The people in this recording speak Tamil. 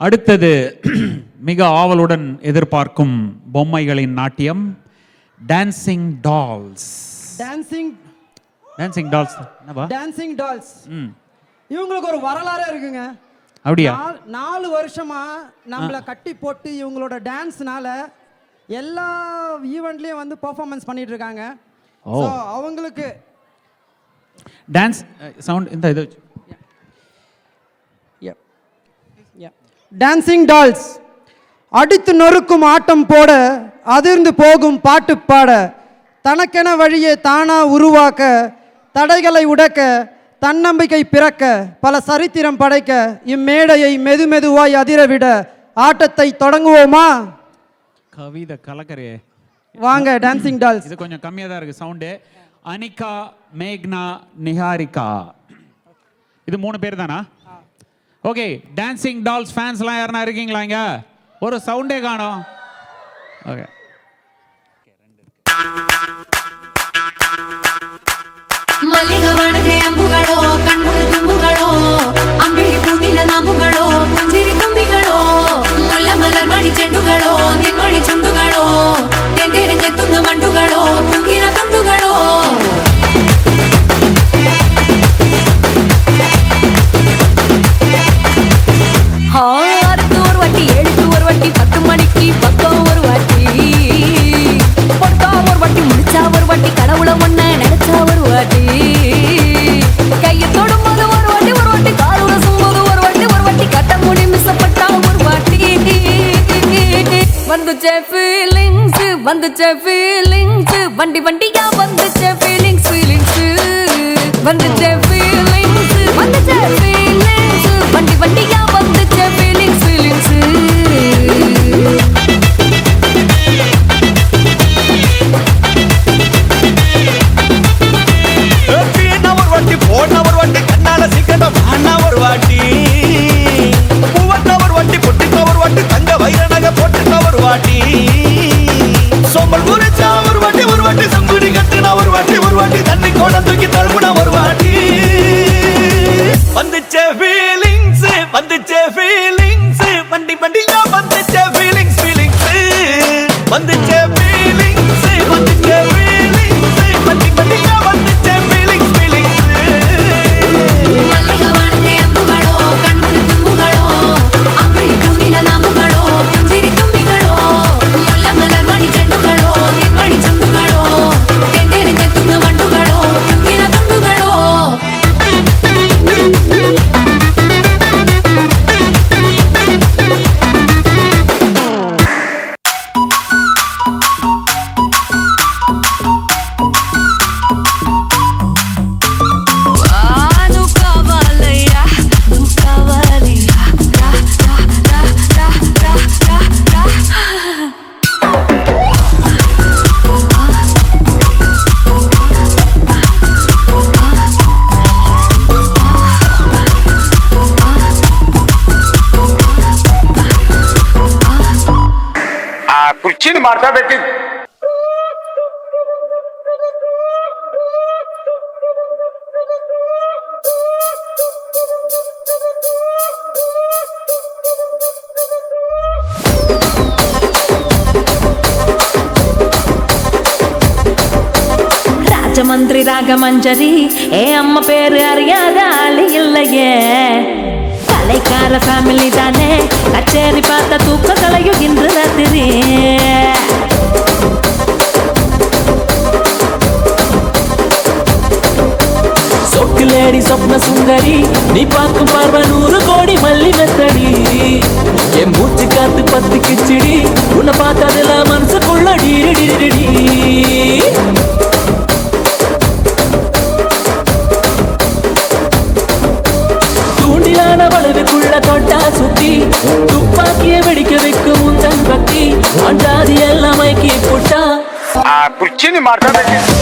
அடுத்தது மிக ஆவலுடன் எதிர்பார்க்கும் பொம்மைகளின் நாட்டியம் டான்சிங் டால்ஸ். டான்சிங் டால்ஸ் என்னவா? டான்சிங் டால்ஸ் இவங்களுக்கு ஒரு வரலாறே இருக்குங்க. அப்படியா? 4 வருஷமா நம்மள கட்டி போட்டு இவங்களோட டான்ஸ்னால எல்லா ஈவென்ட்லயும் வந்து பெர்ஃபார்மன்ஸ் பண்ணிட்டு இருக்காங்க. சோ அவங்களுக்கு டான்ஸ் சவுண்ட் இந்த இது டான்சிங் டால்ஸ் அடித்து நொறுக்கும் ஆட்டம் போட, அதிர்ந்து போகும் பாட்டு பாட, தனக்கென வழியை தானா உருவாக்க, தடைகளை உடைக்க, தன்னம்பிக்கை பிறக்க, பல சரித்திரம் படைக்க, இம்மேடையை மெதுமெதுவாய் அதிரவிட ஆட்டத்தை தொடங்குவோமா? கவிதை கலக்கரே. வாங்க டான்சிங் டால்ஸ். இது கொஞ்சம் கம்மியா தான் இருக்கு சவுண்டு. அனிகா, மேக்னா, நிஹாரிகா, இது 3 பேர் தானா? ஓகே, டான்சிங் டால்ஸ் ஃபேன்ஸ்லாம் யாருன்னா இருக்கீங்களா இங்க? ஒரு சவுண்டே காணோம். ஓகே, மல்லிகவனகை அம்புகளோ, கண்முழு தும்புகளோ, அம்பிழி பூட்டின நாம்புகளோ, புஞ்சிரி தும்பிகளோ, முல்ல மலர் மணி செண்டுகளோ, நின்மணி சுண்டுகளோ, தென்றெறிஞ்செத்துന്ന வண்டுகளோ, புங்கின துண்டுகளோ. ஆறுக்கு ஒரு வாட்டி, 7க்கு ஒரு வாட்டி, 10 மணிக்கு பக்கம் ஒரு வாட்டி, பொட்டா ஒரு வாட்டி, முடிச்சா ஒரு வாட்டி, கடவுளை ஒண்ண நினைச்சா ஒரு வாட்டி, கையை தொடும்போது ஒரு வாட்டி, ஒரு வாட்டி காலுல சும்போது ஒரு வாட்டி, ஒரு வாட்டி கட்ட முடி மிஸ்ஸப்பட்டா ஒரு வாட்டி. வந்துச்சே ஃபீலிங்ஸ், வந்துச்சே ஃபீலிங்ஸ், வண்டி வண்டியா வந்துச்சே ஃபீலிங்ஸ், ஃபீலிங்ஸ் வந்துச்சே ஃபீலிங்ஸ், வந்துச்சே ஃபீலிங்ஸ், வண்டி வண்டியா வந்துச்சே ஃபீலிங்ஸ், ஃபீலிங்ஸ். போன ஒரு வாட்டி கண்ணால சிக்கன வாண்ணா ஒரு வாட்டி, பூவண்ணா ஒரு வாட்டி, பொட்டிக்க ஒரு வாட்டி, தங்க வைர நகை போட்டுக்க ஒரு வாட்டி, சோம்பல் முறைச்சா ஒரு வாட்டி, ஒரு வாட்டி சங்குடி கட்டுனா ஒரு வாட்டி, ஒரு வாட்டி தண்ணி கோடம் தூக்கி தழுவுனா ஒரு வாட்டி. வந்துச்சே ஃபீலிங்ஸ், வந்துச்சே ஃபீலிங்ஸ், வண்டி வண்டியா வந்துச்சே ஃபீலிங்ஸ், ஃபீலிங்ஸ் வந்துச்சே ஃபீலிங்ஸ், வந்துச்சே ஃபீலிங்ஸ், வண்டி வண்டியா வந்துச்சே ஃபீலிங்ஸ், ஃபீலிங்ஸ். மல்லிகவனகை அம்புகளோ, கண்முழு தும்புகளோ, அம்பிழி பூட்டின நாம்புகளோ, புஞ்சிரி தும்பிகளோ, முல்ல மலர் மணி செண்டுகளோ, நின்மணி சுண்டுகளோ, தென்றெறிஞ்செத்துന്ന வண்டுகளோ, புங்கின துண்டுகளோ. ಕುರ್ಚಿನ ಮಾಡ್ತಾ ಬೇಕಿತ್ತು. ராஜமந்திரி ராகமஞ்சரி, அம்மா பேரு அறியாத ஆளு இல்லையே, கலைக்கார ஃபேமிலி தானே, கச்சேரி பார்த்த தூக்க கலையும் இன்று ராத்திரி. சொக்குலேடி சொப்ன சுந்தரி, நீ பார்க்கும் பார்வை 100 கோடி மல்லி மெத்தடி, என் மூச்சு காத்து 10 கிச்சடி, உன்னை பார்த்ததுல மனசுக்குள்ள டிடி. தூண்டிலான வலதுக்குள்ள தொட்டா சுத்தி, துப்பாக்கிய வெடிக்க வைக்கும் உந்தன் பக்தி, அஞ்சாதி எல்லாம் மைக்கி போட்டா ಕುರ್ಚಿನ ಮಾಡ್ತಾ ಬೇಕಿತ್ತು.